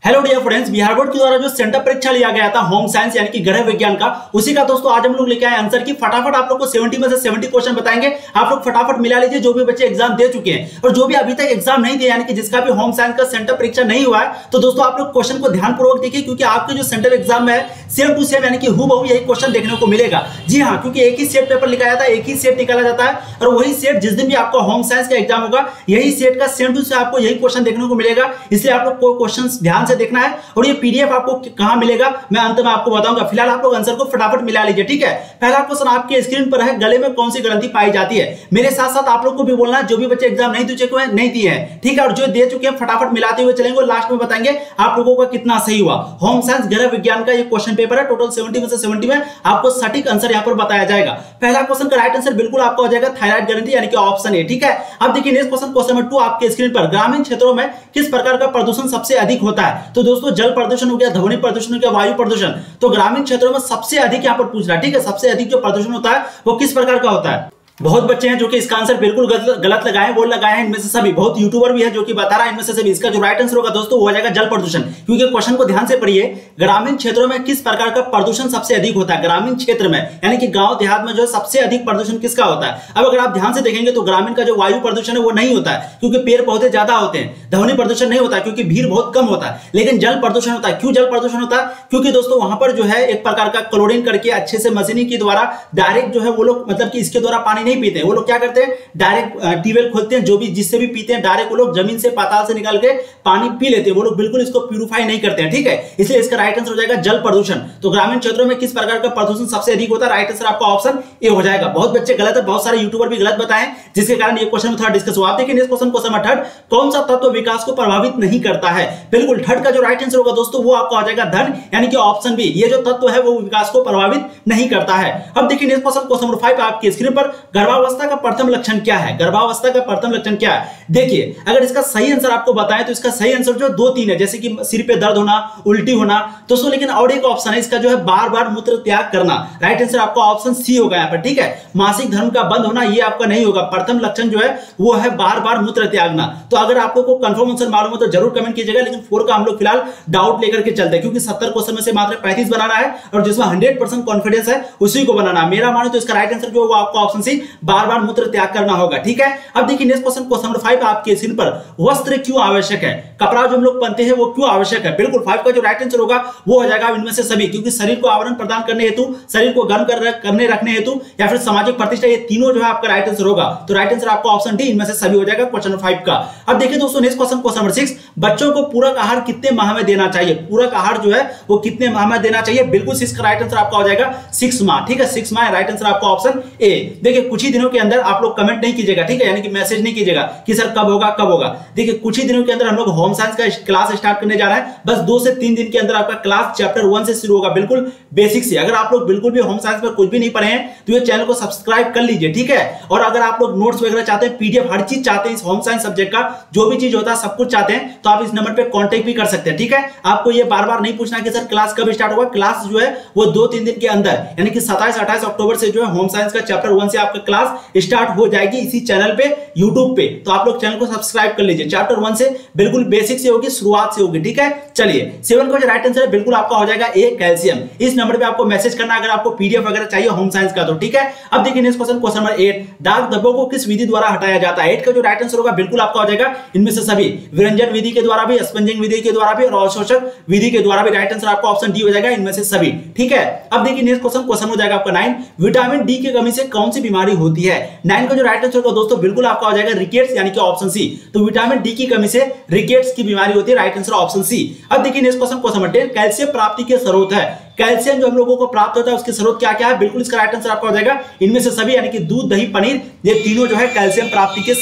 Hello dear friends, Bihar board के द्वारा जो सेंटर परीक्षा लिया गया था होम साइंस यानी कि गृह विज्ञान का, उसी का दोस्तों आज हम लोग लेके आए आंसर की। फटाफट आप लोग को 70 में से 70 क्वेश्चन बताएंगे। आप लोग फटाफट मिला लीजिए जो भी बच्चे एग्जाम दे चुके हैं और जो भी अभी तक एग्जाम नहीं दिए यानी कि जिसका भी होम साइंस का सेंटर परीक्षा नहीं हुआ है, तो दोस्तों आप लोग क्वेश्चन को ध्यानपूर्वक देखिए क्योंकि आपके जो सेंटर एग्जाम में है सेम टू सेम यानी कि हूबहू यही क्वेश्चन देखने को मिलेगा। जी हाँ, क्योंकि एक ही सेट पेपर लिखा जाता है, एक ही सेट निकाला जाता है और वही सेट जिस दिन भी आपका होम साइंस का एग्जाम होगा यही सेट का सेम टू सेम आपको यही क्वेश्चन देखने को मिलेगा। इसलिए आप लोग को क्वेश्चन ध्यान से देखना है और ये पीडीएफ आपको कहां मिलेगा मैं अंत में आपको बताऊंगा। फिलहाल आप लोग आंसर को फटाफट मिला लीजिए, ठीक है। पहला क्वेश्चन आपके स्क्रीन पर है, गले में कौन सी ग्रंथि पाई जाती है। मेरे साथ साथ आप लोग को भी बोलना है जो भी बच्चे एग्जाम नहीं दिए हैं, ठीक है, और जो दे चुके हैं फटाफट मिलाते हुए चलेंगे। लास्ट में बताएंगे आप लोगों का कितना सही हुआ। होम साइंस गृह विज्ञान का ये क्वेश्चन पेपर है, टोटल 70 में से 70 में आपको सटीक आंसर यहां पर बताया जाएगा। पहला क्वेश्चन का राइट आंसर बिल्कुल आपका हो जाएगा थायराइड ग्रंथि यानी कि ऑप्शन ए, ठीक है। अब देखिए नेक्स्ट क्वेश्चन, क्वेश्चन नंबर 2 आपके स्क्रीन पर, ग्रामीण क्षेत्रों में किस प्रकार का प्रदूषण सबसे अधिक होता है। तो दोस्तों जल प्रदूषण हो गया, ध्वनि प्रदूषण हो गया, वायु प्रदूषण। तो ग्रामीण क्षेत्रों में सबसे अधिक यहां पर पूछ रहा है, ठीक है। सबसे अधिक जो प्रदूषण होता है वो किस प्रकार का होता है। बहुत बच्चे हैं जो कि इसका आंसर बिल्कुल गलत लगाए, वो लगाए हैं इनमें से सभी। बहुत यूट्यूबर भी है जो कि बता रहा है इनमें से सभी। इसका जो राइट आंसर होगा दोस्तों वो हो जाएगा जल प्रदूषण, क्योंकि क्वेश्चन को ध्यान से पढ़िए। ग्रामीण क्षेत्रों में किस प्रकार का प्रदूषण सबसे अधिक होता है। ग्रामीण क्षेत्र में यानी कि गांव देहात में जो है सबसे अधिक प्रदूषण किसका होता है। अब अगर आप ध्यान से देखेंगे तो ग्रामीण का जो वायु प्रदूषण है वो नहीं होता है क्योंकि पेड़ पौधे ज्यादा होते हैं। ध्वनि प्रदूषण नहीं होता है क्योंकि भीड़ बहुत कम होता है। लेकिन जल प्रदूषण होता है। क्यों जल प्रदूषण होता है? क्योंकि दोस्तों वहां पर जो है एक प्रकार का क्लोरीन करके अच्छे से मशीनी के द्वारा डायरेक्ट जो है वो लोग मतलब कि इसके द्वारा पानी नहीं पीते। वो लोग क्या करते हैं, डायरेक्ट ट्यूबवेल खोलते हैं, जो भी जिससे भी पीते हैं डायरेक्ट वो लोग जमीन से पाताल से निकाल के पानी पी लेते हैं। वो लोग बिल्कुल इसको प्यूरिफाई नहीं करते हैं, ठीक है। इसलिए इसका राइट आंसर हो जाएगा जल प्रदूषण। तो ग्रामीण क्षेत्रों में किस प्रकार का प्रदूषण सबसे अधिक होता है, राइट आंसर आपका ऑप्शन ए हो जाएगा। बहुत बच्चे गलत है, बहुत सारे यूट्यूबर भी गलत बताएं जिसके कारण ये क्वेश्चन में थोड़ा डिस्कस हुआ। आप देखिए नेक्स्ट क्वेश्चन, क्वेश्चन नंबर 3, कौन सा तत्व विकास को प्रभावित नहीं करता है। बिल्कुल थर्ड का जो राइट आंसर होगा दोस्तों वो आपका हो जाएगा धन यानी कि ऑप्शन बी। ये जो तत्व है वो विकास को प्रभावित नहीं करता है। अब देखिए नेक्स्ट क्वेश्चन, क्वेश्चन नंबर 5 आपके स्क्रीन पर, गर्भावस्था का प्रथम लक्षण क्या है। गर्भावस्था का प्रथम लक्षण क्या है। देखिए अगर इसका सही आंसर आपको बताएं तो इसका सही आंसर जो 2-3 है, जैसे कि सिर पे दर्द होना, उल्टी होना दोस्तों। लेकिन और एक ऑप्शन है इसका जो है बार बार मूत्र त्याग करना। राइट आंसर आपका ऑप्शन सी होगा यहाँ पर, ठीक है। मासिक धर्म का बंद होना ये आपका नहीं होगा। प्रथम लक्षण जो है वो है बार बार मूत्र त्यागना। तो अगर आप लोगों को कंफर्म आंसर मालूम हो तो जरूर कमेंट कीजिएगा। लेकिन 4 का हम लोग फिलहाल डाउट लेकर के चलते हैं क्योंकि 70 क्वेश्चन में से मात्र 35 बनाना है और जिसमें 100% कॉन्फिडेंस है उसी को बनाना है। मेरा मानो तो इसका राइट आंसर जो होगा आपका ऑप्शन सी, बार बार मूत्र त्याग करना होगा, ठीक है। अब देखिए नेक्स्ट क्वेश्चन, क्वेश्चन नंबर 5 आपके स्क्रीन पर, वस्त्र क्यों आवश्यक है। कपड़ा जो हम लोग पहनते हैं वो क्यों आवश्यक है। बिल्कुल 5 का जो राइट आंसर होगा वो हो जाएगा इनमें से सभी, क्योंकि शरीर को आवरण प्रदान करने हेतु, शरीर को गर्म करने रखने हेतु या फिर सामाजिक प्रतिष्ठा, ये तीनों जो है आपका राइट आंसर होगा। तो राइट आंसर आपका ऑप्शन डी, इनमें से सभी हो जाएगा क्वेश्चन नंबर 5 का। अब देखिए दोस्तों नेक्स्ट क्वेश्चन, क्वेश्चन नंबर 6, बच्चों को पूरक आहार कितने माह में देना चाहिए। पूरक आहार जो है वो कितने माह में देना चाहिए। बिल्कुल 6 का राइट आंसर आपका हो जाएगा 6 माह, ठीक है। 6 माह राइट आंसर आपका ऑप्शन ए। देखिए कुछ ही दिनों के अंदर आप लोग कमेंट नहीं कीजिएगा, ठीक है, यानी कि मैसेज नहीं कीजिएगा कि सर कब होगा कब होगा। देखिए कुछ ही दिनों के अंदर हम लोग होम साइंस का क्लास स्टार्ट करने जा रहे हैं। बस 2 से 3 दिन के अंदर आपका क्लास चैप्टर 1 से शुरू होगा, बिल्कुल बेसिक से। अगर आप लोग बिल्कुल भी होम साइंस में कुछ भी नहीं पढ़े हैं तो ये चैनल को सब्सक्राइब कर लीजिए, ठीक है। और अगर आप लोग नोट्स वगैरह चाहते हैं, पीडीएफ हर चीज चाहते हैं, इस होम साइंस सब्जेक्ट का जो भी चीज होता है सब कुछ चाहते हैं, तो आप इस नंबर पे कांटेक्ट भी कर सकते हैं, ठीक है। आपको ये बार बार नहीं पूछना कि सर क्लास कब स्टार्ट होगा। क्लास जो है वो 2-3 दिन के अंदर यानी कि 27-28 अक्टूबर से जो है होम साइंस का चैप्टर 1 से आपका क्लास स्टार्ट हो जाएगी इसी चैनल पे, यूट्यूब पे। तो आप लोग चैनल को सब्सक्राइब कर लीजिए। चैप्टर 1 से बिल्कुल बेसिक से होगी, शुरुआत से होगी, ठीक है। चलिए 7 का जो राइट आंसर है बिल्कुल आपका हो जाएगा ए, कैल्शियम। इस नंबर पे आपको मैसेज करना अगर आपको पीडीएफ वगैरह चाहिए होम साइंस का, तो ठीक है। अब देखिए नेक्स्ट क्वेश्चन, क्वेश्चन नंबर 8, दाग धब्बों को किस विधि द्वारा हटाया जाता है। 8 का जो राइट आंसर होगा बिल्कुल आपका हो जाएगा इनमें से सभी, विरंजन विधि के द्वारा भी, स्पंजिंग विधि के द्वारा भी और अवशोषक विधि के द्वारा भी। राइट आंसर आपका ऑप्शन डी हो जाएगा इनमें से सभी, ठीक है। अब देखिए नेक्स्ट क्वेश्चन, क्वेश्चन हो जाएगा आपका 9, विटामिन डी की कमी से कौन सी बीमारी होती है। 9 का जो राइट आंसर होगा दोस्तों बिल्कुल आपका हो जाएगा रिकेट्स यानी कि ऑप्शन सी। तो विटामिन डी की कमी से रिकेट्स की बीमारी होती है, राइट आंसर ऑप्शन सी। अब देखिए next question, question number 10, calcium प्राप्ति के स्रोत है। कैल्शियम जो हम लोगों को प्राप्त होता है उसके स्रोत क्या क्या है। बिल्कुल इसका राइट आंसर आपका हो जाएगा इनमें से सभी, यानी कि दूध, दही, पनीर, ये तीनों जो है कैल्शियम प्राप्ति के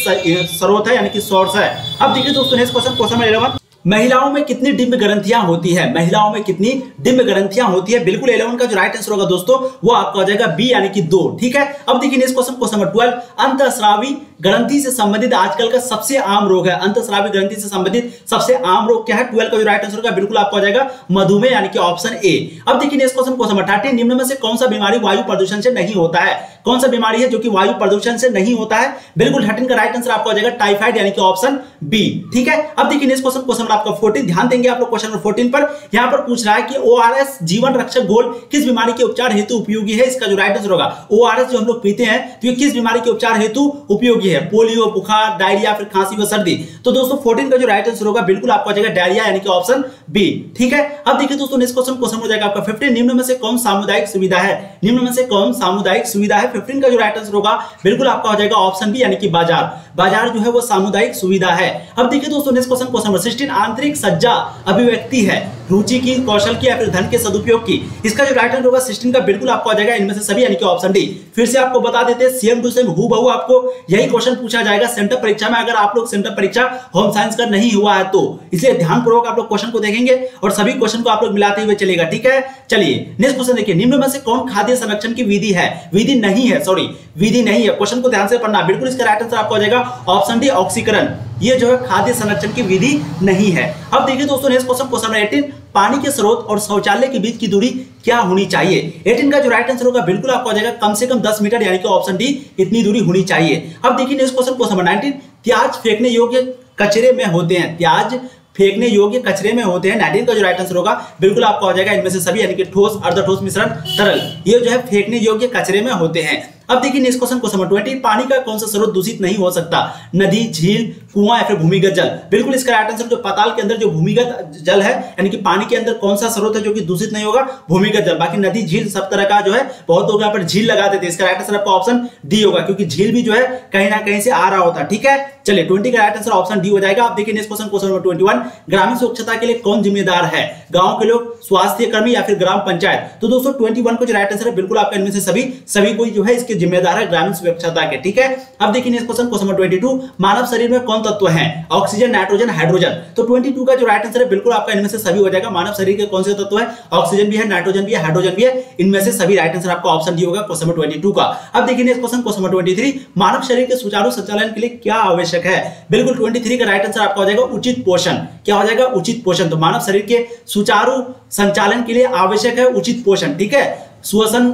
स्रोत है यानी कि सोर्स है। अब देखिए दोस्तों नेक्स्ट क्वेश्चन, क्वेश्चन नंबर 11, महिलाओं में कितनी डिंब ग्रंथियां होती है। महिलाओं में कितनी डिंब ग्रंथियां होती है। बिल्कुल 11 का जो राइट आंसर होगा दोस्तों वो आपका हो जाएगा बी यानी कि 2, ठीक है। अब देखिए नेक्स्ट क्वेश्चन, क्वेश्चन नंबर 12, अंतःस्रावी ग्रंथि से संबंधित आजकल का सबसे आम रोग है, अंतःस्रावी ग्रंथि से संबंधित सबसे आम रोग क्या है? 12 का जो राइट आंसर होगा बिल्कुल आपको आ जाएगा मधुमेह, यानी कि ऑप्शन ए। अब देखिए नेक्स्ट क्वेश्चन क्वेश्चन नंबर 13, निम्न में से कौन सा बीमारी वायु प्रदूषण से नहीं होता है? कौन सा बीमारी है जो कि वायु प्रदूषण से नहीं होता है? बिल्कुल 13 का राइट आंसर आपको आ जाएगा टाइफाइड, यानी कि ऑप्शन बी। ठीक है, अब देखिए नेक्स्ट क्वेश्चन क्वेश्चन आपका 14, ध्यान देंगे आप लोग क्वेश्चन नंबर 14 पर। यहां पर पूछ रहा है कि ओआरएस जीवन रक्षक घोल किस बीमारी के उपचार हेतु उपयोगी है? इसका जो राइट आंसर होगा, ओआरएस जो हम लोग पीते हैं तो ये किस बीमारी के उपचार हेतु उपयोगी है? पोलियो, बुखार, डायरिया, फिर खांसी व सर्दी। तो दोस्तों 14 का जो राइट आंसर होगा बिल्कुल आपको आ जाएगा डायरिया, यानी कि ऑप्शन बी। ठीक है, अब देखिए दोस्तों नेक्स्ट क्वेश्चन क्वेश्चन हो जाएगा आपका 15, निम्न में से कौन सामुदायिक सुविधा है? निम्न में से कौन सामुदायिक सुविधा है? 15 का जो राइट आंसर होगा बिल्कुल आपका हो जाएगा ऑप्शन बी, यानी कि बाजार। बाजार जो है वो सामुदायिक सुविधा है। अब देखिए दोस्तों नेक्स्ट क्वेश्चन क्वेश्चन नंबर 16, आंतरिक सज्जा अभिव्यक्ति है रुचि की, कौशल की, या फिर धन के सदुपयोग की। इसका जो राइट आंसर होगा 16 का बिल्कुल आपको आ जाएगा इनमें से सभी, यानी कि ऑप्शन डी। फिर से आपको बता देते हैं सेम टू सेम हूबहू आपको यही क्वेश्चन पूछा जाएगा सेंटर परीक्षा में, अगर आप लोग सेंटर परीक्षा होम साइंस का नहीं हुआ है तो। इसलिए ध्यानपूर्वक आप लोग क्वेश्चन को देखेंगे और सभी क्वेश्चन को आप लोग मिलाते हुए चलेगा। ठीक है, चलिए नेक्स्ट क्वेश्चन देखिए, निम्न में से कौन खाद्य संरक्षण की विधि है? विधि नहीं है, सॉरी विधि नहीं है, क्वेश्चन को ध्यान से पढ़ना। बिल्कुल इसका राइट आंसर आपको आ जाएगा ऑप्शन डी, ऑक्सीकरण। ये जो है खाद्य संरक्षण की विधि नहीं है। अब देखिए दोस्तों नेक्स्ट क्वेश्चन क्वेश्चन नंबर 18, पानी के स्रोत और शौचालय के बीच की दूरी क्या होनी चाहिए? 18 का जो राइट आंसर होगा बिल्कुल आपको आ जाएगा कम से कम 10 मीटर, यानी कि ऑप्शन डी, इतनी दूरी होनी चाहिए। अब देखिए नेक्स्ट क्वेश्चन क्वेश्चन नंबर 19, त्याज फेंकने योग्य कचरे में होते हैं। त्याज फेंकने योग्य कचरे में होते हैं। 19 का जो राइट आंसर होगा बिल्कुल आपको आ जाएगा इनमें से सभी, यानी कि ठोस, अर्धठोस, मिश्रण, तरल, ये जो है फेंकने योग्य कचरे में होते हैं। अब देखिए नेक्स्ट क्वेश्चन क्वेश्चन नंबर 20, पानी का कौन सा स्रोत दूषित नहीं हो सकता? नदी, झील, कुआं, या फिर भूमिगत जल। बिल्कुल इसका राइट आंसर जो पाताल के अंदर जो भूमिगत जल है, यानी कि पानी के अंदर कौन सा स्रोत है जो कि दूषित नहीं होगा? भूमिगत जल। बाकी नदी, झील सब तरह का जो है, बहुत लोग यहाँ पर झील लगा देते हैं। इसका राइट आंसर आपका ऑप्शन डी होगा, क्योंकि झील भी जो है कहीं ना कहीं से आ रहा होता है। ठीक है, चलिए 20 का राइट आंसर ऑप्शन डी हो जाएगा। आप देखिए नेक्स्ट क्वेश्चन क्वेश्चन नंबर 21, ग्रामीण स्वच्छता के लिए कौन जिम्मेदार है? गांव के लोग, स्वास्थ्य कर्मी, या फिर ग्राम पंचायत। तो दोस्तों 21 को जो राइट आंसर है बिल्कुल आपका इनमें से सभी कोई जो है इसके जिम्मेदार है ग्रामीण स्वच्छता के। ठीक है, अब देखिए नेक्स्ट क्वेश्चन क्वेश्चन नंबर 22, मानव शरीर में कौन तत्व है? Oxygen, nitrogen, hydrogen. तो 22 का जो राइट आंसर है बिल्कुल आपका इनमें से सभी हो जाएगा। मानव शरीर के कौन से तत्व है? ऑक्सीजन भी है, नाइट्रोजन भी है, हाइड्रोजन भी है, इनमें से सभी राइट आंसर आपका ऑप्शन डी होगा क्वेश्चन नंबर 22 का। अब देखिए नेक्स्ट क्वेश्चन क्वेश्चन नंबर 23, मानव शरीर के सुचारू संचालन के लिए क्या आवश्यक है? बिल्कुल 23 का राइट आंसर आपका हो जाएगा उचित पोषण। क्या हो जाएगा? उचित पोषण। तो मानव शरीर के सुचारू संचालन के लिए आवश्यक है उचित पोषण। ठीक है, श्वसन,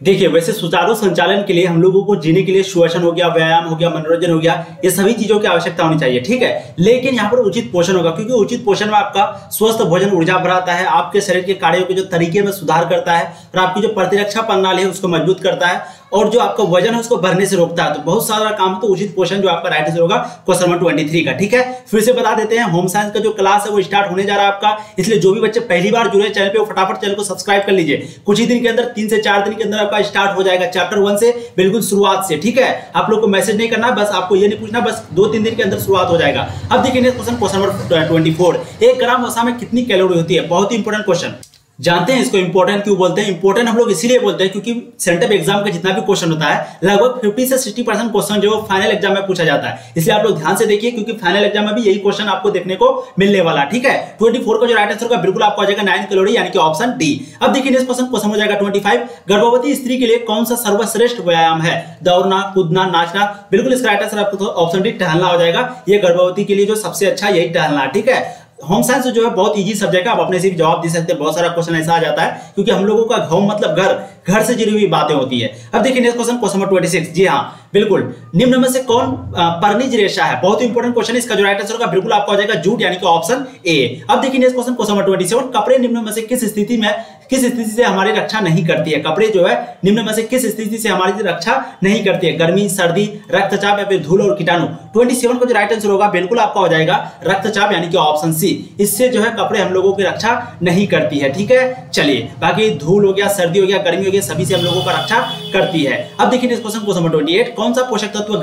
देखिए वैसे सुचारू संचालन के लिए हम लोगों को जीने के लिए श्वसन हो गया, व्यायाम हो गया, मनोरंजन हो गया, ये सभी चीजों की आवश्यकता होनी चाहिए। ठीक है, लेकिन यहाँ पर उचित पोषण होगा, क्योंकि उचित पोषण में आपका स्वस्थ भोजन ऊर्जा बढ़ाता है, आपके शरीर के कार्यों के जो तरीके में सुधार करता है, और आपकी जो प्रतिरक्षा प्रणाली है उसको मजबूत करता है, और जो आपका वजन है उसको बढ़ने से रोकता है। तो बहुत सारा काम है, तो उचित पोषण जो आपका राइट आंसर होगा क्वेश्चन नंबर 23 का। ठीक है, फिर से बता देते हैं होम साइंस का जो क्लास है वो स्टार्ट होने जा रहा है आपका, इसलिए जो भी बच्चे पहली बार जुड़े चैनल पे वो फटाफट चैनल को सब्सक्राइब कर लीजिए। कुछ ही दिन के अंदर 3 से 4 दिन के अंदर आपका स्टार्ट हो जाएगा चैप्टर 1 से, बिल्कुल शुरुआत से। ठीक है, आप लोग को मैसेज नहीं करना, बस आपको ये नहीं पूछना, बस 2-3 दिन के अंदर शुरुआत हो जाएगा। अब देखिए नेक्स्ट क्वेश्चन क्वेश्चन नंबर 24, 1 ग्राम वसा में कितनी कैलोरी होती है? बहुत ही इंपॉर्टेंट क्वेश्चन। जानते हैं इसको इंपॉर्टेंट क्यों बोलते हैं? इंपॉर्टेंट हम लोग इसीलिए बोलते हैं क्योंकि सेंटर एग्जाम का जितना भी क्वेश्चन होता है लगभग 50 से 60% क्वेश्चन जो फाइनल एग्जाम में पूछा जाता है। इसलिए आप लोग ध्यान से देखिए, क्योंकि फाइनल एग्जाम में भी यही क्वेश्चन आपको देखने को मिलने वाला। ठीक है, 24 का जो राइट आंसर होगा बिल्कुल आपको आ जाएगा 9 कैलोरी, यानी कि ऑप्शन डी। अब देखिए नेक्स्ट क्वेश्चन क्वेश्चन हो जाएगा 25, गर्भवती स्त्री के लिए कौन सा सर्वश्रेष्ठ व्यायाम है? दौड़ना, कूदना, नाचना। बिल्कुल इसका राइट आंसर आपको ऑप्शन डी, टहलना हो जाएगा। ये गर्भवती के लिए जो सबसे अच्छा यही टहलना। ठीक है, होम साइंस जो है बहुत इजी सब्जेक्ट है, आप अपने से भी जवाब दे सकते हैं। बहुत सारा क्वेश्चन ऐसा आ जाता है क्योंकि हम लोगों का होम मतलब घर से जुड़ी हुई बातें होती है। अब देखिए नेक्स्ट क्वेश्चन क्वेश्चन नंबर 26, जी हाँ बिल्कुल, निम्न में से कौन पर्णिज रेशा है? बहुत इंपॉर्टेंट क्वेश्चन है। इसका जो राइट आंसर होगा बिल्कुल आपको आ जाएगा जूट, यानी कि ऑप्शन ए। अब देखिए नेक्स्ट क्वेश्चन क्वेश्चन नंबर 27, कपड़े निम्न में से किस स्थिति से हमारी रक्षा नहीं करती है? कपड़े जो है निम्न में से किस स्थिति से हमारी रक्षा नहीं करती है? गर्मी, सर्दी, रक्तचाप, या फिर धूल और कीटाणु। 27 का जो राइट आंसर होगा बिल्कुल आपका हो जाएगा रक्तचाप, यानी कि ऑप्शन सी। इससे जो है कपड़े हम लोगों की रक्षा नहीं करती है। ठीक है, चलिए बाकी धूल हो गया, सर्दी हो गया, गर्मी हो गया, सभी से हम लोगों का रक्षा करती है। अब देखिए नेक्स्ट क्वेश्चन क्वेश्चन नंबर 28, कौन सा पोषक तत्व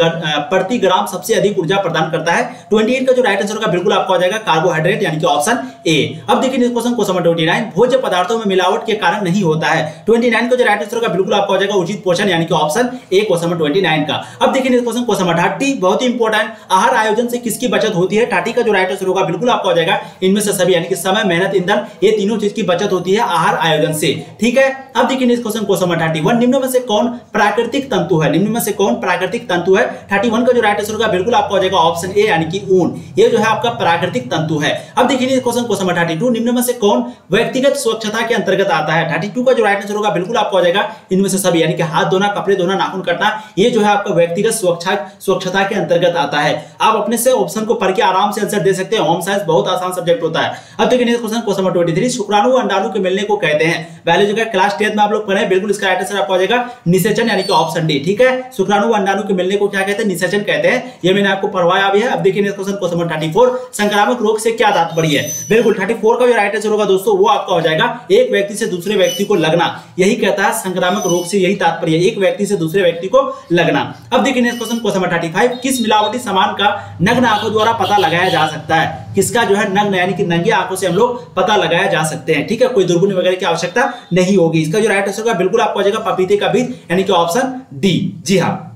प्रति ग्राम सबसे अधिक ऊर्जा प्रदान करता है? 28 का जो राइट आंसर होगा बिल्कुल आपको आ जाएगा कार्बोहाइड्रेट, यानी कि ऑप्शन ए। अब देखिए नेक्स्ट क्वेश्चन क्वेश्चन नंबर 29, भोज्य पदार्थों में मिलावट मिलावट के कारण नहीं होता है। 29 का जो राइट आंसर होगा बिल्कुल आपका हो जाएगा उचित पोषण यानी कि ऑप्शन ए क्वेश्चन नंबर 29 का। अब देखिए नेक्स्ट क्वेश्चन, क्वेश्चन नंबर 30 बहुत ही इंपॉर्टेंट, आहार आयोजन से किसकी बचत होती है? 30 का जो राइट आंसर होगा बिल्कुल आपका हो जाएगा इनमें से सभी यानी कि समय, मेहनत, ईंधन, ये तीनों चीज की बचत होती है आहार आयोजन से। ठीक है, अब देखिए नेक्स्ट क्वेश्चन, क्वेश्चन नंबर 31 निम्न में से कौन प्राकृतिक तंतु है? निम्न में से कौन प्राकृतिक तंतु है? 31 का जो राइट आंसर होगा बिल्कुल आपका हो जाएगा ऑप्शन ए यानी कि ऊन, ये जो है आपका प्राकृतिक तंतु है। अब देखिए नेक्स्ट क्वेश्चन, क्वेश्चन नंबर 32 निम्न में से कौन व्यक्तिगत स्वच्छता के अंतर्गत आता है? 32 का जो राइट आंसर होगा बिल्कुल आपका हो जाएगा इनमें से सभी यानी कि हाथ धोना, कपड़े धोना, नाखून काटना, ये जो है आपका व्यक्तिगत स्वच्छता के अंतर्गत आता है। आप अपने से ऑप्शन को पढ़ के आराम से आंसर दे सकते हैं, होम साइंस बहुत आसान सब्जेक्ट होता है। अब देखिए नेक्स्ट क्वेश्चन, क्वेश्चन नंबर 23 शुक्राणु अंडाणु के मिलने को कहते हैं? बायोलॉजी का क्लास 10 में आप लोग पढ़े, बिल्कुल इसका राइट आंसर आपका हो जाएगा निषेचन यानी कि ऑप्शन डी। ठीक है, शुक्राणु अंडाणु के मिलने को क्या कहते हैं? निषेचन कहते हैं, ये मैंने आपको पढ़वाया भी है। अब देखिए नेक्स्ट क्वेश्चन, क्वेश्चन नंबर 34 संक्रामक रोग से क्या तात्पर्य है? बिल्कुल 34 का जो राइट आंसर होगा दोस्तों वो आपका हो जाएगा एक व्यक्ति से दूसरे व्यक्ति को लगना, यही कहता है संक्रामक रोग से, यही तात्पर्य है, एक व्यक्ति से दूसरे व्यक्ति को लगना। अब देखिए नेक्स्ट क्वेश्चन, क्वेश्चन नंबर 35 किस मिलावटी सामान का नग्न आंखों द्वारा पता लगाया जा सकता है? किसका जो है नग्न यानी कि नंगी आंखों से हम लोग पता लगाया जा सकते हैं? ठीक है, कोई दूरबीन वगैरह की आवश्यकता नहीं होगी। इसका जो राइट आंसर होगा बिल्कुल आपको हो जाएगा पपीते का बीज यानी कि ऑप्शन डी। जी हाँ,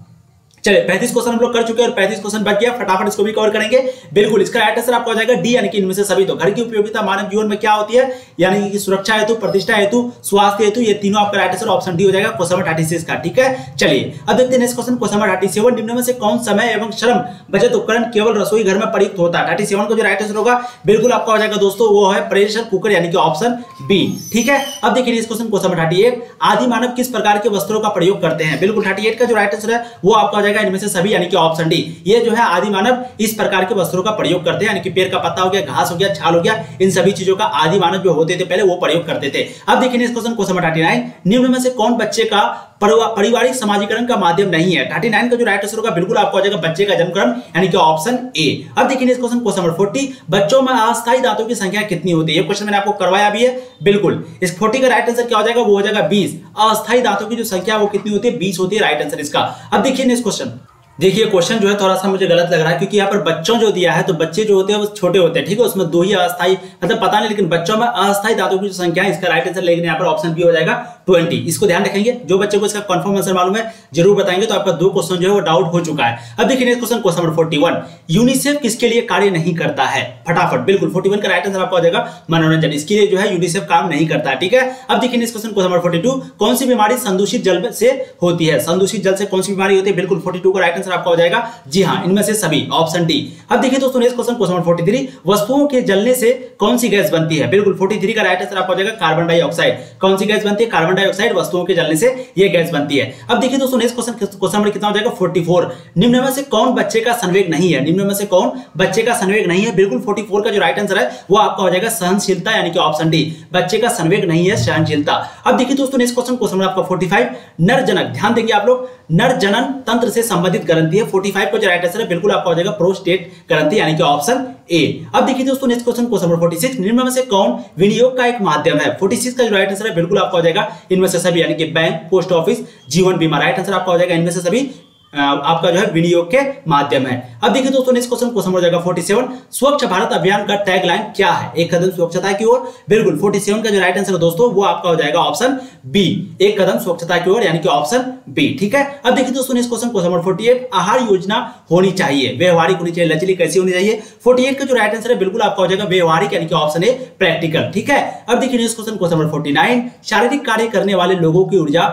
चलिए 35 क्वेश्चन हम लोग कर चुके हैं और 35 क्वेश्चन बच गया, फटाफट इसको भी कवर करेंगे। बिल्कुल इसका राइट आंसर आपका हो जाएगा डी यानी कि इनमें से सभी। तो घर की उपयोगिता मानव जीवन में क्या होती है? यानी कि सुरक्षा हेतु, प्रतिष्ठा हेतु, स्वास्थ्य हेतु, ये तीनों आपका राइट आंसर ऑप्शन डी हो जाएगा क्वेश्चन नंबर 36 का। ठीक है, चलिए अब देखते हैं नेक्स्ट क्वेश्चन, क्वेश्चन नंबर 37 निम्न में से कौन समय एवं श्रम बचत उपकरण केवल रसोई घर में प्रयुक्त होता है? 37 का जो राइट आंसर होगा बिल्कुल आपका हो जाएगा दोस्तों वो है प्रेशर कुकर यानी कि ऑप्शन बी। ठीक है, अब देखिए इस क्वेश्चन, क्वेश्चन नंबर 38 आदि मानव किस प्रकार के वस्त्रों का प्रयोग करते हैं? बिल्कुल 38 का जो राइट आंसर है वो आपका हो जाएगा इनमें से सभी यानी ऑप्शन डी। ये जो है आदि मानव इस प्रकार के वस्त्रों का प्रयोग करते हैं, यानी कि पेड़ का पत्ता हो गया, घास हो गया, छाल हो गया, इन सभी चीजों का आदि मानव जो होते थे पहले वो प्रयोग करते थे। अब देखिए नेक्स्ट क्वेश्चन, क्वेश्चन नंबर 39 निम्न में से कौन बच्चे का पारिवारिक समाजीकरण का माध्यम नहीं है? 39 का जो राइट आंसर होगा बिल्कुल आपको हो जाएगा बच्चे का जन्मक्रम यानी कि ऑप्शन ए। अब देखिए नेक्स्ट क्वेश्चन, क्वेश्चन नंबर 40 बच्चों में अस्थायी दांतों की संख्या कितनी होती है? ये क्वेश्चन मैंने आपको करवाया भी है। बिल्कुल इस 40 का राइट आंसर क्या हो जाएगा? वो हो जाएगा 20। अस्थायी दांतों की जो संख्या वो कितनी होती है? 20 होती है राइट आंसर इसका। अब देखिए नेक्स्ट क्वेश्चन, देखिए क्वेश्चन जो है थोड़ा सा मुझे गलत लग रहा है क्योंकि यहाँ पर बच्चों जो दिया है तो बच्चे जो होते हैं वो छोटे होते हैं। ठीक है, उसमें दो ही अस्थायी मतलब पता नहीं, लेकिन बच्चों में अस्थायी दांतों की जो संख्या है इसका राइट आंसर लेकिन यहाँ पर ऑप्शन बी हो जाएगा 20। इसको ध्यान रखेंगे, जो बच्चे को इसका कंफर्म आंसर मालूम है जरूर बताएंगे। तो आपका दो क्वेश्चन जो है वो डाउट हो चुका है। अब देखिए next question, question number 41 UNICEF किसके लिए कार्य नहीं करता है? फटाफट बिल्कुल 41 का राइट आंसर आपका हो जाएगा मनोरंजन, इसके लिए जो है यूनिसेफ काम नहीं करता है। ठीक है, अब देखिए नेक्स्ट क्वेश्चन, क्वेश्चन नंबर 42 कौन सी बीमारी संदूषित जल से होती है? संदूषित जल से कौन सी बीमारी होती है? बिल्कुल 42 का राइट आंसर आपका हो जाएगा जी हाँ, इनमें से सभी ऑप्शन डी। अब देखिए दोस्तों नेक्स्ट क्वेश्चन, क्वेश्चन नंबर 43 वस्तुओं के जलने से कौन सी गैस बनती है? बिल्कुल 43 का राइट आंसर आपका हो जाएगा कार्बन डाइऑक्साइड। कौन सी गैस बनती है? कार्बन डाइऑक्साइड वस्तुओं के जलने से ये गैस बनती है। अब देखिए दोस्तों नेक्स्ट क्वेश्चन, क्वेश्चन नंबर कितना हो जाएगा? 44 निम्न में से कौन बच्चे का संवेग नहीं है? निम्न में से कौन बच्चे का संवेग नहीं है? बिल्कुल 44 का जो राइट आंसर है वो आपका हो जाएगा सहनशीलता यानी कि ऑप्शन डी। बच्चे का संवेग नहीं है, सहनशीलता। अब देखिए दोस्तों नेक्स्ट क्वेश्चन, क्वेश्चन नंबर आपका 45 नर जनक, ध्यान देंगे आप लोग, नर जनन तंत्र से संबंधित ग्रंथि है। 45 का जो राइट आंसर है बिल्कुल आपका हो जाएगा प्रोस्टेट ग्रंथि यानी कि ऑप्शन ए। अब देखिए दोस्तों नेक्स्ट क्वेश्चन, क्वेश्चन नंबर 46 निम्न में से कौन विनियोग का एक माध्यम है? 46 का जो राइट आंसर है बिल्कुल आपका हो जाएगा इनमें से सभी यानी कि बैंक, पोस्ट ऑफिस, जीवन बीमा। राइट आंसर आपका हो जाएगा इनमें से सभी आपका जो है विनियोग के माध्यम है। अब देखिए दोस्तों नेक्स्ट क्वेश्चन, क्वेश्चन हो जाएगा 47 स्वच्छ भारत अभियान का टैगलाइन क्या है? एक कदम स्वच्छता की ओर। बिल्कुल 47 का जो राइट आंसर है दोस्तों वो आपका हो जाएगा ऑप्शन बी, एक कदम स्वच्छता की ओर यानी कि ऑप्शन बी। ठीक है, अब देखिए दोस्तों नेक्स्ट क्वेश्चन, क्वेश्चन नंबर 48 आहार योजना होनी चाहिए, व्यवहारिक होनी चाहिए, लचीली कैसी होनी चाहिए? 48 का जो राइट आंसर है बिल्कुल आपका हो जाएगा व्यवहारिक यानी कि ऑप्शन ए प्रैक्टिकल। ठीक है, अब देखिए नेक्स्ट क्वेश्चन, क्वेश्चन नंबर 49 शारीरिक कार्य करने वाले लोगों की ऊर्जा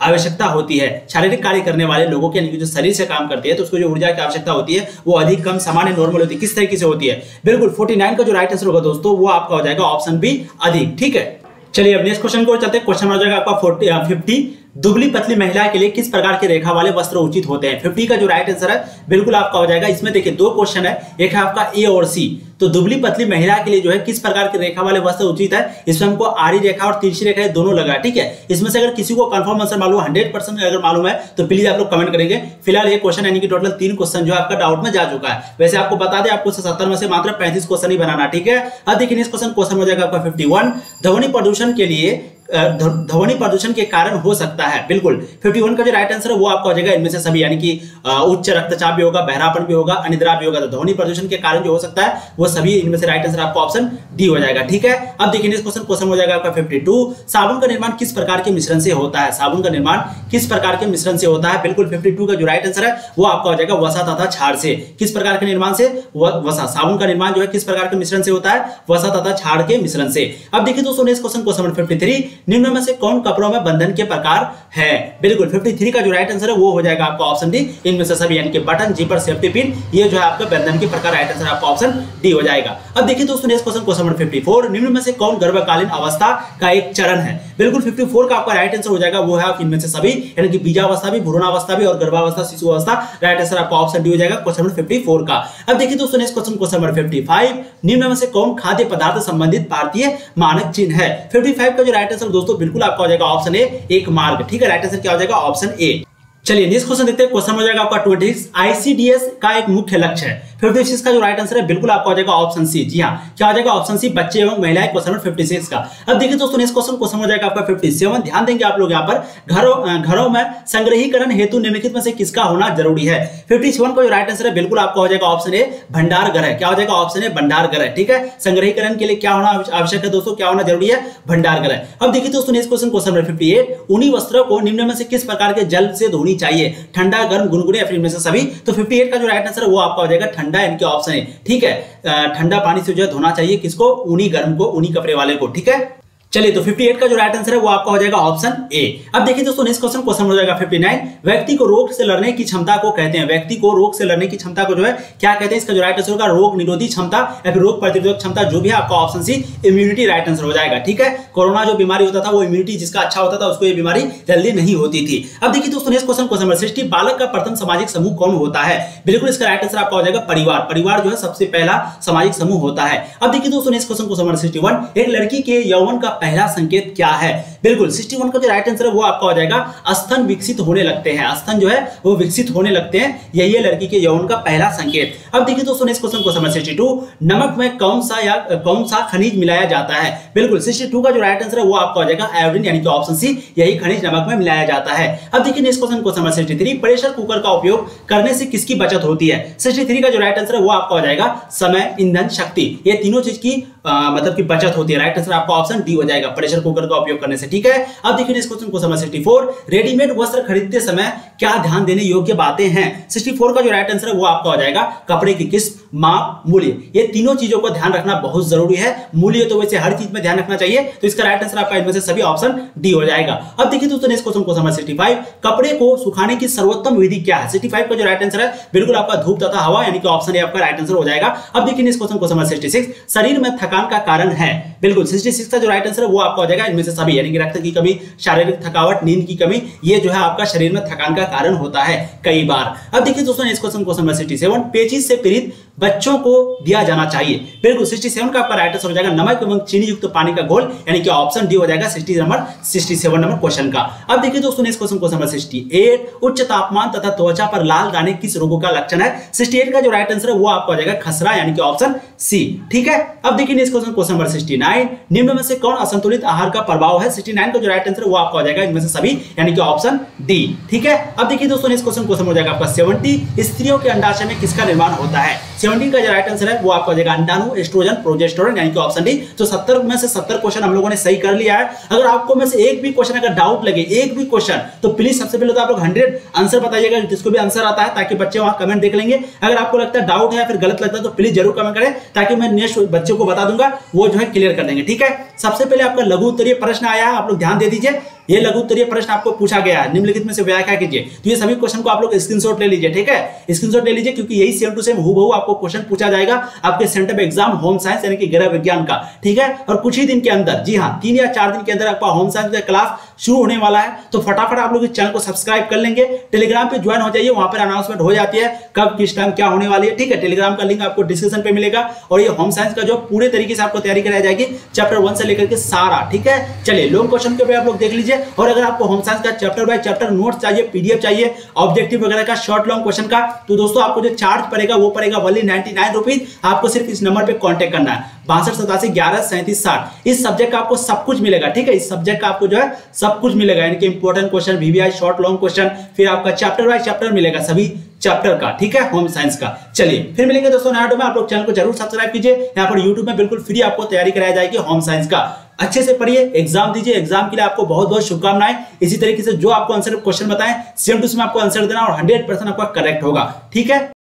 आवश्यकता होती है। शारीरिक कार्य करने वाले लोगों के यानी कि जो शरीर से काम करते हैं तो उसको जो ऊर्जा की आवश्यकता होती है वो अधिक, कम, सामान्य, नॉर्मल होती है। किस तरीके से होती है? बिल्कुल 49 का जो राइट आंसर होगा दोस्तों वो आपका हो जाएगा ऑप्शन बी, अधिक। ठीक है, चलिए अब नेक्स्ट क्वेश्चन को चलते हैं। क्वेश्चन हो जाएगा आपका 50 दुबली पतली महिला के लिए किस प्रकार के रेखा वाले वस्त्र उचित होते हैं? 50 का जो राइट आंसर है बिल्कुल आपका हो जाएगा, इसमें देखिए दो क्वेश्चन है, एक है आपका ए और सी। तो दुबली पतली महिला के लिए जो है किस प्रकार के रेखा वाले वस्त्र उचित है? इसमें हमको आड़ी रेखा और तिरछी रेखा दोनों लगा है। ठीक है, इसमें से अगर किसी को कंफर्म आंसर मालूम 100% अगर मालूम है तो प्लीज आप लोग कमेंट करेंगे। फिलहाल ये क्वेश्चन यानी कि टोटल 3 क्वेश्चन जो है आपका डाउट में जा चुका है। वैसे आपको बता दें आपको 77 में से मात्र 35 क्वेश्चन ही बनाना। ठीक है, अब देखिए नेक्स्ट क्वेश्चन, क्वेश्चन हो जाएगा आपका 51 ध्वनि प्रदूषण के लिए ध्वनि प्रदूषण के कारण हो सकता है। बिल्कुल 51 का जो राइट आंसर है वो आपका हो जाएगा इनमें से सभी, यानी कि उच्च रक्तचाप भी होगा, बहरापन भी होगा, अनिद्रा भी होगा। तो ध्वनि प्रदूषण के कारण जो हो सकता है वो सभी इनमें से राइट आंसर आपका ऑप्शन डी हो जाएगा। ठीक है, अब देखिए नेक्स्ट क्वेश्चन हो जाएगा आपका 52। साबुन का निर्माण किस प्रकार के मिश्रण से होता है? साबुन का निर्माण किस प्रकार के मिश्रण से होता है? बिल्कुल 52 का जो राइट आंसर है वो आपका हो जाएगा वसा तथा क्षार से। किस प्रकार के निर्माण से? वसा। साबुन का निर्माण जो है किस प्रकार के मिश्रण से होता है? वसा तथा क्षार के मिश्रण से। अब देखिए दोस्तों नेक्स्ट क्वेश्चन 53, निम्न में से कौन कपड़ों में बंधन के प्रकार है? बिल्कुल 53 का जो राइट आंसर है वो हो जाएगा आपका ऑप्शन डी, इनमें से सभी, यानी कि बटन, जीपर, सेफ्टी पिन, ये जो है आपका बंधन के प्रकार, राइट आंसर आपका ऑप्शन डी हो जाएगा। अब देखिए दोस्तों नेक्स्ट क्वेश्चन 54, निम्न में से कौन गर्भकालीन अवस्था का एक चरण है? बिल्कुल 54 का आपका राइट आंसर हो जाएगा वो है इनमें से सभी, यानी कि बीजावस्था भी, भ्रूणावस्था भी और गर्भावस्था, शिशु अवस्था। राइट आंसर आपका ऑप्शन डी हो जाएगा क्वेश्चन 54 का। अब देखिए दोस्तों नेक्स्ट क्वेश्चन 55, निम्न में से कौन खाद्य पदार्थ संबंधित भारतीय मानक चिन्ह है? 55 का जो राइट आंसर दोस्तों बिल्कुल आपका हो जाएगा ऑप्शन ए, एक मार्ग। ठीक है, राइट आंसर क्या हो जाएगा? Option A. चलिए नेक्स्ट क्वेश्चन देखते हैं, क्वेश्चन हो जाएगा आपका 26, आईसीडीएस का एक मुख्य लक्ष्य है। 56 का जो राइट आंसर है बिल्कुल आपका हो जाएगा ऑप्शन सी। जी हां, क्या हो जाएगा? ऑप्शन सी, बच्चे एवं महिलाएं, क्वेश्चन 56 का। अब देखिए दोस्तों नेक्स्ट क्वेश्चन हो जाएगा आपका 57, ध्यान देंगे आप लोग यहाँ पर, घरों में संग्रहीकरण हेतु निम्नलिखित में से किसका होना जरूरी है? 57 का जो राइट आंसर है बिल्कुल आपका हो जाएगा ऑप्शन ए, भंडार घर है। क्या हो जाएगा? ऑप्शन ए, भंडार घर है। ठीक है, संग्रहीकरण के लिए क्या होना आवश्यक है दोस्तों? क्या होना जरूरी है? भंडार घर है। अब देखिए दोस्तों नेक्स्ट क्वेश्चन 58, ऊनी वस्त्रों को निम्न में से किस प्रकार के जल से धोनी चाहिए? ठंडा, गर्म, गुनगुने या फिर इनमें से सभी? तो 58 का जो राइट आंसर है वो आपका हो जाएगा ठंडा, यानी कि ऑप्शन है। ठीक है, ठंडा पानी से जो है धोना चाहिए किसको? ऊनी गर्म को, ऊनी कपड़े वाले को। ठीक है, चलिए तो 58 का जो राइट आंसर है वो आपका हो जाएगा ऑप्शन ए। अब देखिए दोस्तों नेक्स्ट क्वेश्चन हो जाएगा 59, व्यक्ति को रोग से लड़ने की क्षमता को कहते हैं। व्यक्ति को रोग से लड़ने की क्षमता को जो है क्या कहते हैं? इसका जो राइट आंसर होगा रोग निरोधी क्षमता या फिर रोग प्रतिरोधक क्षमता, जो भी है आपका option C, immunity, right answer हो जाएगा। ठीक है, कोरोना जो बीमारी होता था वो इम्यूनिटी जिसका अच्छा होता था उसको ये बीमारी जल्दी नहीं होती थी। अब देखिए दोस्तों नेक्स्ट क्वेश्चन 60, बालक का प्रथम सामाजिक समूह कौन होता है? बिल्कुल इसका राइट आंसर आपका हो जाएगा परिवार। परिवार जो है सबसे पहला सामाजिक समूह होता है। अब देखिए दोस्तों नेक्स्ट क्वेश्चन 61, एक लड़की के यौवन का पहला संकेत क्या है? बिल्कुल 61 का जो राइट आंसर है वो आपका हो जाएगा स्तन विकसित होने लगते हैं। स्तन जो है वो विकसित होने लगते हैं, यही है लड़की के यौवन का पहला संकेत। अब देखिए दोस्तों नेक्स्ट क्वेश्चन 62, नमक में कौन सा खनिज मिलाया जाता है? बिल्कुल 62 का जो राइट आंसर है वो आपका हो जाएगा आयोडीन, यानी कि ऑप्शन सी, यही खनिज नमक में मिलाया जाता है। अब देखिए नेक्स्ट क्वेश्चन 63, प्रेशर कुकर का उपयोग करने से किसकी बचत होती है? 63 का जो राइट आंसर है वो आपका हो जाएगा समय, ईंधन, शक्ति, ये तीनों चीज की मतलब की बचत होती है। राइट आंसर आपका ऑप्शन डी हो जाएगा, प्रेशर कुकर का उपयोग करने से। ठीक है, अब देखिए इस क्वेश्चन को 64, रेडीमेड वस्त्र खरीदते समय क्या ध्यान देने योग्य बातें हैं? 64 का जो राइट आंसर है वो आपका हो जाएगा कपड़े की किस्म, माप, मूल्य, ये तीनों चीजों को ध्यान रखना बहुत जरूरी है। मूल्य तो वैसे हर चीज में ध्यान रखना चाहिए, तो इसका राइट आंसर आपका इनमें से सभी ऑप्शन डी हो जाएगा। अब देखिए दोस्तों इस क्वेश्चन को 65, कपड़े को सुखाने की सर्वोत्तम विधि क्या है? 65 का जो राइट आंसर है बिल्कुल आपका धूप तथा हवा, यानी कि ऑप्शन ए आपका राइट आंसर हो जाएगा। अब देखिए इस क्वेश्चन को 66, शरीर में थकान का कारण है? बिल्कुल 66 का जो राइट आंसर है वो आपका हो जाएगा इनमें से सभी, यानी कि रक्त की कमी, शारीरिक थकावट, नींद की कमी, ये जो है आपका शरीर में थकान का कारण होता है कई बार। अब देखिए दोस्तों इस क्वेश्चन को 67, पेचिश से पीड़ित बच्चों को दिया जाना चाहिए। बिल्कुल 67 का आपका राइट आंसर हो जाएगा नमक एवं चीनी युक्त पानी का घोल, यानी कि ऑप्शन डी हो जाएगा 67 नंबर क्वेश्चन का। अब देखिए दोस्तों इस क्वेश्चन को 68, उच्च तापमान तथा त्वचा पर लाल दाने किस रोगों का लक्षण है? 68 का जो राइट आंसर है वो आपका हो जाएगा खसरा, यानी कि ऑप्शन सी। ठीक है, अब देखिए इस क्वेश्चन को 69, निम्न में से कौन असंतुलित आहार का प्रभाव है? 69 का जो राइट आंसर है वो आपका हो जाएगा इनमें से सभी, यानी कि ऑप्शन डी। ठीक है, अब देखिए दोस्तों इस क्वेश्चन को हो जाएगा आपका 70, स्त्रियों के अंडाशय में किसका निर्माण होता है? 17 का जो राइट आंसर है वो आपका हो जाएगा अंडाणु, एस्ट्रोजन, प्रोजेस्टेरोन, यानी कि ऑप्शन डी। तो 70 में से 70 क्वेश्चन हम लोगों ने सही कर लिया है। अगर आपको में से एक भी क्वेश्चन अगर डाउट लगे, एक भी क्वेश्चन, तो प्लीज सबसे पहले तो आप लोग 100 आंसर बताइएगा जिसको भी आंसर आता है, ताकि बच्चे वहां कमेंट देख लेंगे। अगर आपको लगता है डाउट है या फिर गलत लगता है तो प्लीज जरूर कमेंट करें, ताकि मैं नेक्स्ट बच्चों को बता दूंगा, वो जो है क्लियर कर देंगे। ठीक है, सबसे पहले आपका लघु उत्तरीय प्रश्न आया है, आप लोग ध्यान दे दीजिए। ये लघु उत्तरीय प्रश्न आपको पूछा गया है, निम्नलिखित में से व्याख्या कीजिए। तो ये सभी क्वेश्चन को आप लोग स्क्रीनशॉट ले लीजिए। ठीक है, स्क्रीनशॉट ले लीजिए, क्योंकि यही सेम टू सेम हूबहू आपको क्वेश्चन पूछा जाएगा आपके सेंटर एग्जाम होम साइंस, यानी कि गृह विज्ञान का। ठीक है, और कुछ ही दिन के अंदर, जी हाँ 3 या 4 दिन के अंदर आपका होम साइंस का क्लास शुरू होने वाला है। तो फटाफट आप लोग इस चैनल को सब्सक्राइब कर लेंगे, टेलीग्राम पे ज्वाइन हो जाइए, वहां पर अनाउंसमेंट हो जाती है कब किस टाइम क्या होने वाली है। ठीक है, टेलीग्राम का लिंक आपको डिस्क्रिप्शन पे मिलेगा, और ये होम साइंस का जो पूरे तरीके से आपको तैयारी कराई जाएगी चैप्टर 1 से लेकर के सारा। ठीक है, चलिए लॉन्ग क्वेश्चन के पे आप लोग देख लीजिए, है। और अगर आपको होम साइंस का चैप्टर बाय चैप्टर नोट्स चाहिए, पीडीएफ चाहिए, ऑब्जेक्टिव वगैरह का शॉर्ट लॉन्ग क्वेश्चन का, तो दोस्तों आपको जो चार्ज पड़ेगा वो पड़ेगा ओनली 99 रुपीज। आपको सिर्फ इस नंबर पे कांटेक्ट करना है 6287113760। इस सब्जेक्ट का आपको सब कुछ मिलेगा, ठीक है। इस सब्जेक्ट का आपको जो है सब कुछ मिलेगा, यानी कि important question, VVI, short long question, फिर आपका चैप्टर बाय चैप्टर मिलेगा सभी चैप्टर का, ठीक है, होम साइंस का। चलिए फिर मिलेंगे दोस्तों नया वीडियो में। आप लोग चैनल को जरूर सब्सक्राइब कीजिए। यहाँ पर यूट्यूब में बिल्कुल फ्री आपको तैयारी कराई जाएगी होम साइंस का। अच्छे से पढ़िए, एग्जाम दीजिए। एग्जाम के लिए आपको बहुत बहुत शुभकामनाएं। इसी तरीके से जो आपको आंसर क्वेश्चन बताएं सेम टू सेम आपको आंसर देना और 100% आपका करेक्ट होगा, ठीक है।